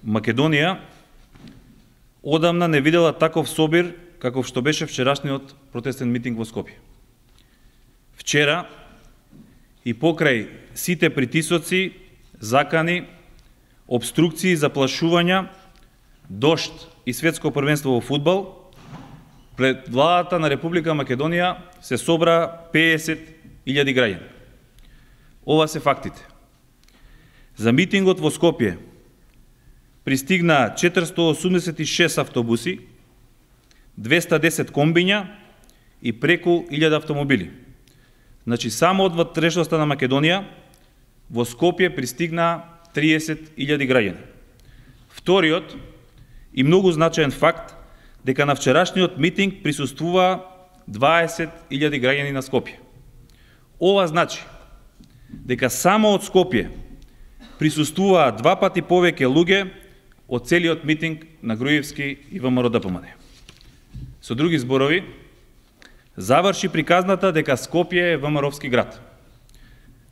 Македонија одамна не видела таков собир каков што беше вчерашниот протестен митинг во Скопје. Вчера и покрај сите притисоци, закани, обструкции, заплашувања, дожд и светско првенство во фудбал, пред владата на Република Македонија се собра 50.000 граѓани. Ова се фактите. За митингот во Скопје пристигна 486 автобуси, 210 комбиња и преку 1000 автомобили. Значи, само од внатрешноста на Македонија во Скопје пристигна 30.000 граѓани. Вториот и многу значаен факт дека на вчерашниот митинг присуствува 20.000 граѓани на Скопје. Ова значи дека само од Скопје присуствуваа 2 пати повеќе луѓе од целиот митинг на Груевски и ВМРО-ДПМНЕ. Со други зборови, заврши приказната дека Скопје е ВМРО-вски град.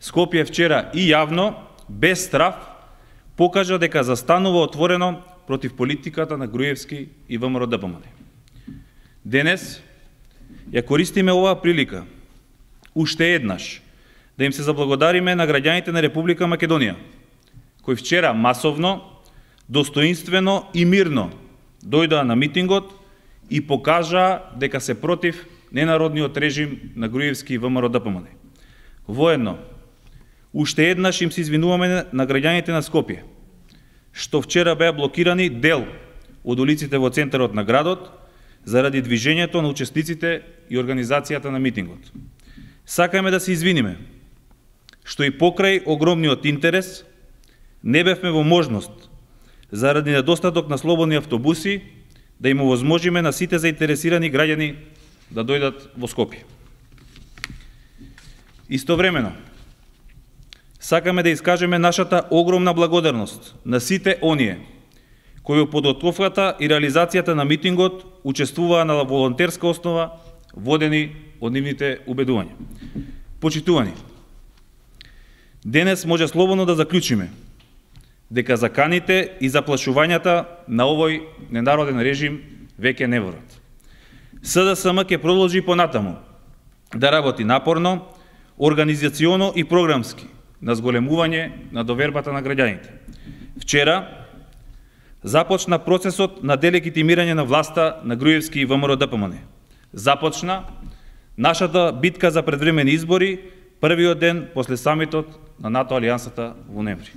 Скопје вчера и јавно, без страф, покажа дека застанува отворено против политиката на Груевски и ВМРО-ДПМНЕ. Денес ја користиме оваа прилика уште еднаш да им се заблагодариме на граѓаните на Република Македонија, кои вчера масовно, достоинствено и мирно дојдоа на митингот и покажаа дека се против ненародниот режим на Груевски и ВМРО-ДПМНЕ. Воедно, уште еднаш им се извинуваме на граѓаните на Скопје, што вчера беа блокирани дел од улиците во центарот на градот заради движењето на учесниците и организацијата на митингот. Сакаме да се извиниме што и покрај огромниот интерес не бевме во можност заради недостаток на слободни автобуси да им овозможиме на сите заинтересирани граѓани да дојдат во Скопје. Истовремено, сакаме да искажеме нашата огромна благодарност на сите оние кои во подготовката и реализацијата на митингот учествуваа на волонтерска основа, водени од нивните убедувања. Почитувани, денес може слободно да заклучиме дека заканите и заплашувањата на овој ненароден режим веќе не ворат. СДСМ ќе продолжи понатаму да работи напорно, организационо и програмски на зголемување на довербата на граѓаните. Вчера започна процесот на делегитимирање на власта на Груевски и ВМРО-ДПМНЕ. Започна нашата битка за предвремени избори првиот ден после самитот на НАТО алијансата во ноември.